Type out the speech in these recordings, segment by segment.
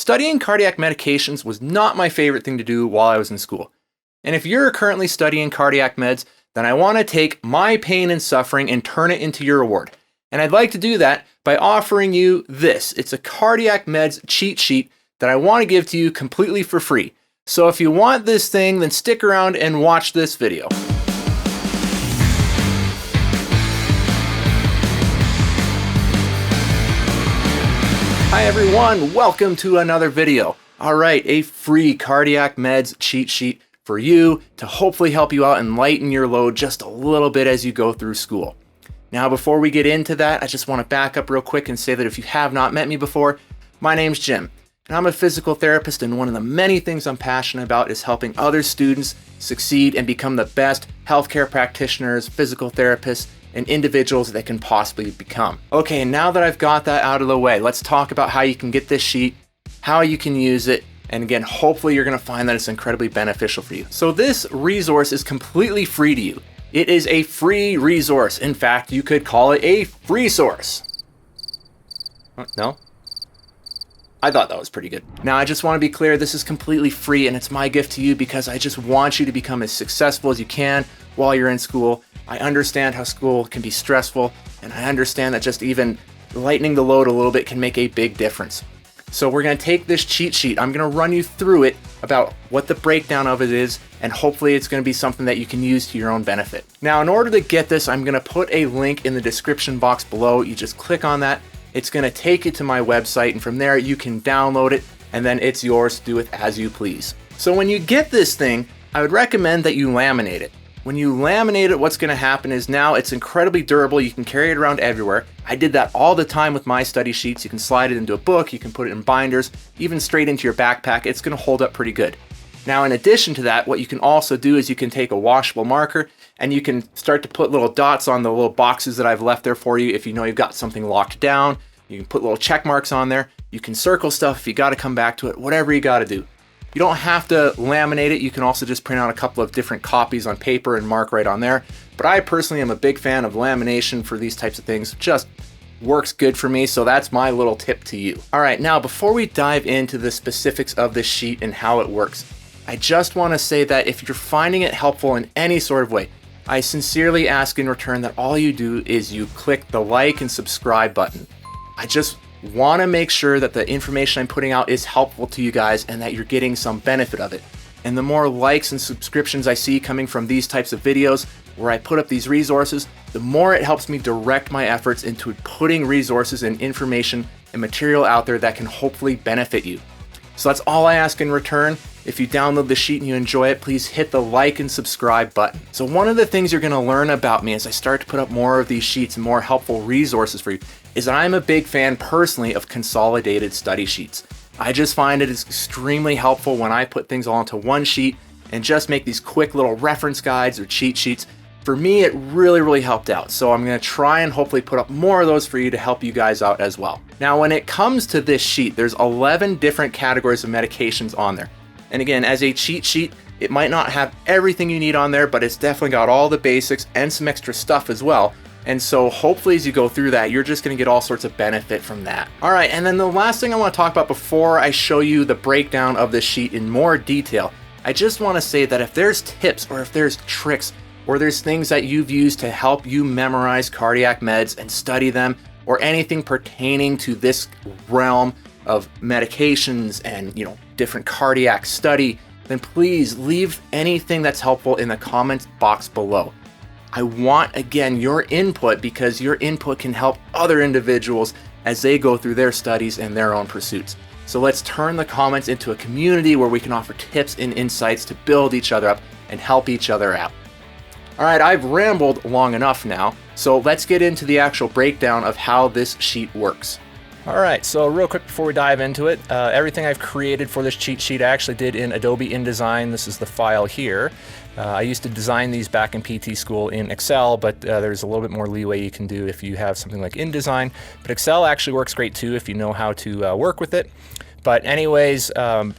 studying cardiac medications was not my favorite thing to do while I was in school. And if you're currently studying cardiac meds, then I want to take my pain and suffering and turn it into your reward. And I'd like to do that by offering you this. It's a cardiac meds cheat sheet that I want to give to you completely for free. So if you want this thing, then stick around and watch this video. Hi everyone, welcome to another video. All right, a free cardiac meds cheat sheet for you to hopefully help you out and lighten your load just a little bit as you go through school. Now, before we get into that, I just want to back up real quick and say that if you have not met me before, my name's Jim, and I'm a physical therapist, and one of the many things I'm passionate about is helping other students succeed and become the best healthcare practitioners, physical therapists, and individuals that can possibly become. Okay, now that I've got that out of the way, let's talk about how you can get this sheet, how you can use it, and again, hopefully you're gonna find that it's incredibly beneficial for you. So this resource is completely free to you. It is a free resource. In fact, you could call it a free source. No? I thought that was pretty good. Now, I just want to be clear, this is completely free and it's my gift to you because I just want you to become as successful as you can while you're in school. I understand how school can be stressful, and I understand that just even lightening the load a little bit can make a big difference. So we're going to take this cheat sheet. I'm going to run you through it about what the breakdown of it is, and hopefully it's going to be something that you can use to your own benefit. Now, in order to get this, I'm going to put a link in the description box below. You just click on that. It's going to take you to my website, and from there you can download it, and then it's yours to do with as you please. So when you get this thing, I would recommend that you laminate it. When you laminate it, what's going to happen is now it's incredibly durable. You can carry it around everywhere. I did that all the time with my study sheets. You can slide it into a book, you can put it in binders, even straight into your backpack. It's going to hold up pretty good. Now, in addition to that, what you can also do is you can take a washable marker and you can start to put little dots on the little boxes that I've left there for you. If you know you've got something locked down, you can put little check marks on there. You can circle stuff if you got to come back to it, whatever you got to do. You don't have to laminate it. You can also just print out a couple of different copies on paper and mark right on there. But I personally am a big fan of lamination for these types of things. It just works good for me, so that's my little tip to you. All right, now before we dive into the specifics of this sheet and how it works, I just want to say that if you're finding it helpful in any sort of way, I sincerely ask in return that all you do is you click the like and subscribe button. I just want to make sure that the information I'm putting out is helpful to you guys and that you're getting some benefit of it. And the more likes and subscriptions I see coming from these types of videos where I put up these resources, the more it helps me direct my efforts into putting resources and information and material out there that can hopefully benefit you. So that's all I ask in return. If you download the sheet and you enjoy it, please hit the like and subscribe button. So one of the things you're going to learn about me as I start to put up more of these sheets and more helpful resources for you is that I'm a big fan personally of consolidated study sheets. I just find it is extremely helpful when I put things all into one sheet and just make these quick little reference guides or cheat sheets. For me, it really helped out. So I'm going to try and hopefully put up more of those for you to help you guys out as well. Now, when it comes to this sheet, there's 11 different categories of medications on there. And again, as a cheat sheet, it might not have everything you need on there, but it's definitely got all the basics and some extra stuff as well. And so hopefully as you go through that, you're just going to get all sorts of benefit from that. All right, and then the last thing I want to talk about before I show you the breakdown of this sheet in more detail, I just want to say that if there's tips or if there's tricks or there's things that you've used to help you memorize cardiac meds and study them, or anything pertaining to this realm of medications and different cardiac study, then please leave anything that's helpful in the comments box below. I want, again, your input because your input can help other individuals as they go through their studies and their own pursuits. So let's turn the comments into a community where we can offer tips and insights to build each other up and help each other out. All right, I've rambled long enough now, so let's get into the actual breakdown of how this sheet works. All right, so real quick before we dive into it, everything I've created for this cheat sheet I actually did in Adobe InDesign. This is the file here. I used to design these back in PT school in Excel, but there's a little bit more leeway you can do if you have something like InDesign. But Excel actually works great too if you know how to work with it. But anyways,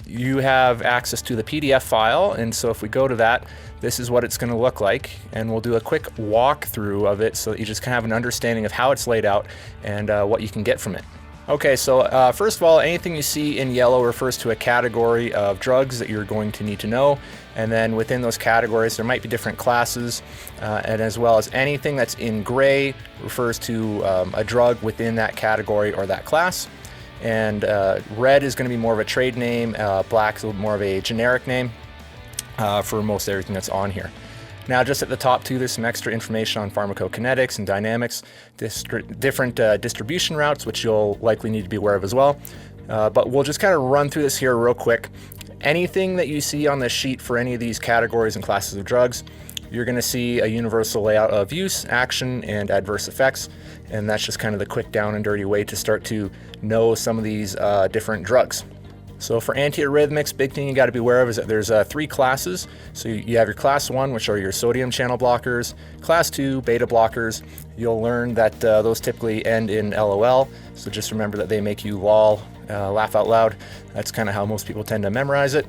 you have access to the PDF file, and so if we go to that, this is what it's going to look like, and we'll do a quick walkthrough of it so that you just kind of have an understanding of how it's laid out and what you can get from it. Okay, so first of all, anything you see in yellow refers to a category of drugs that you're going to need to know. And then within those categories, there might be different classes, and as well as anything that's in gray refers to a drug within that category or that class. And red is going to be more of a trade name, black is a little more of a generic name for most everything that's on here. Now, just at the top too, there's some extra information on pharmacokinetics and dynamics, different distribution routes, which you'll likely need to be aware of as well. But we'll just kind of run through this here real quick. Anything that you see on this sheet for any of these categories and classes of drugs, you're going to see a universal layout of use, action, and adverse effects. And that's just kind of the quick down and dirty way to start to know some of these different drugs. So for antiarrhythmics, big thing you got to be aware of is that there's 3 classes. So you have your class 1, which are your sodium channel blockers, class 2, beta blockers. You'll learn that those typically end in LOL. So just remember that they make you lol, laugh out loud. That's kind of how most people tend to memorize it.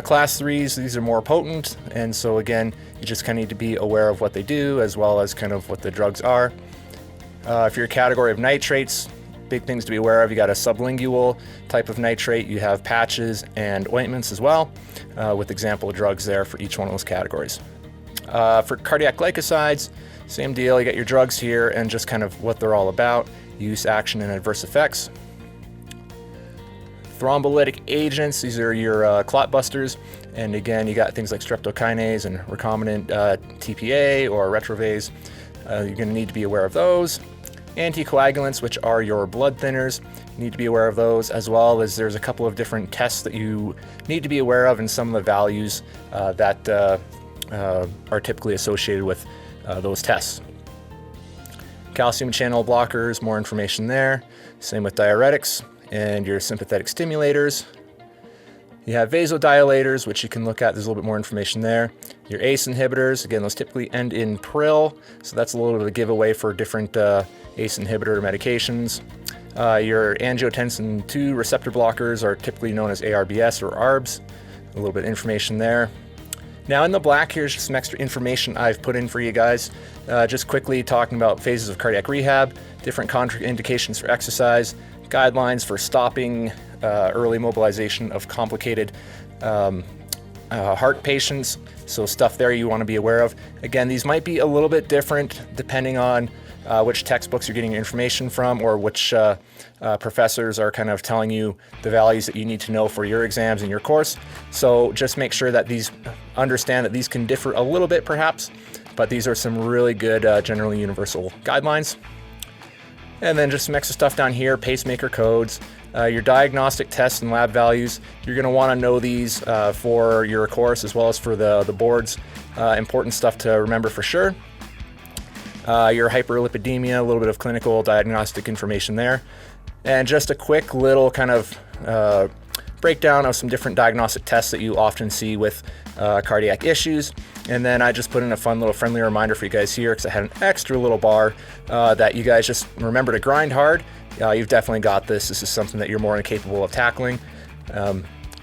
Class 3s, these are more potent. And so again, you just kind of need to be aware of what they do as well as kind of what the drugs are. If you're a category of nitrates, big things to be aware of. You got a sublingual type of nitrate. You have patches and ointments as well, with example drugs there for each one of those categories. For cardiac glycosides, same deal. You got your drugs here and just kind of what they're all about, use, action, and adverse effects. Thrombolytic agents, these are your clot busters. And again, you got things like streptokinase and recombinant TPA or retrovase. You're going to need to be aware of those. Anticoagulants, which are your blood thinners, you need to be aware of those, as well as there's a couple of different tests that you need to be aware of and some of the values that are typically associated with those tests. Calcium channel blockers, more information there. Same with diuretics and your sympathetic stimulators. You have vasodilators, which you can look at. There's a little bit more information there. Your ACE inhibitors, again, those typically end in pril, so that's a little bit of a giveaway for different ACE inhibitor medications. Your angiotensin II receptor blockers are typically known as ARBS or ARBs. A little bit of information there. Now in the black, here's just some extra information I've put in for you guys. Just quickly talking about phases of cardiac rehab, different contraindications for exercise, guidelines for stopping early mobilization of complicated heart patients. So stuff there you want to be aware of. Again, these might be a little bit different depending on which textbooks you're getting your information from or which professors are kind of telling you the values that you need to know for your exams in your course. So just make sure that understand that these can differ a little bit perhaps, but these are some really good generally universal guidelines. And then just some extra stuff down here, pacemaker codes, your diagnostic tests and lab values. You're going to want to know these for your course as well as for the boards. Important stuff to remember for sure. Your hyperlipidemia, a little bit of clinical diagnostic information there. And just a quick little kind of breakdown of some different diagnostic tests that you often see with cardiac issues. And then I just put in a fun little friendly reminder for you guys here because I had an extra little bar that you guys just remember to grind hard. You've definitely got this. This is something that you're more than capable of tackling.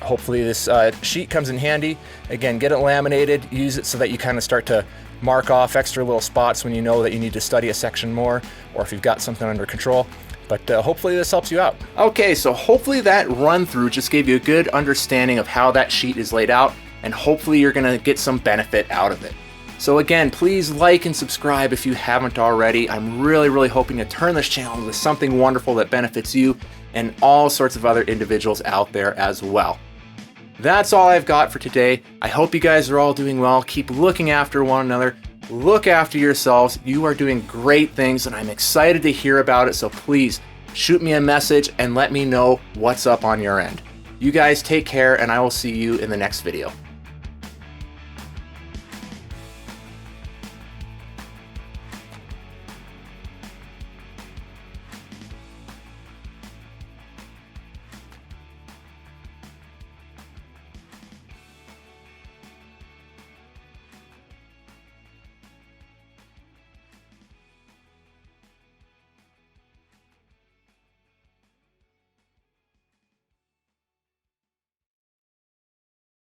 Hopefully this sheet comes in handy. Again, get it laminated, use it so that you kind of start to mark off extra little spots when you know that you need to study a section more or if you've got something under control. But hopefully this helps you out. Okay, so hopefully that run through just gave you a good understanding of how that sheet is laid out, and hopefully you're gonna get some benefit out of it. So again, please like and subscribe if you haven't already. I'm really hoping to turn this channel into something wonderful that benefits you and all sorts of other individuals out there as well. That's all I've got for today. I hope you guys are all doing well. Keep looking after one another. Look after yourselves. You are doing great things and I'm excited to hear about it. So please shoot me a message and let me know what's up on your end. You guys take care and I will see you in the next video.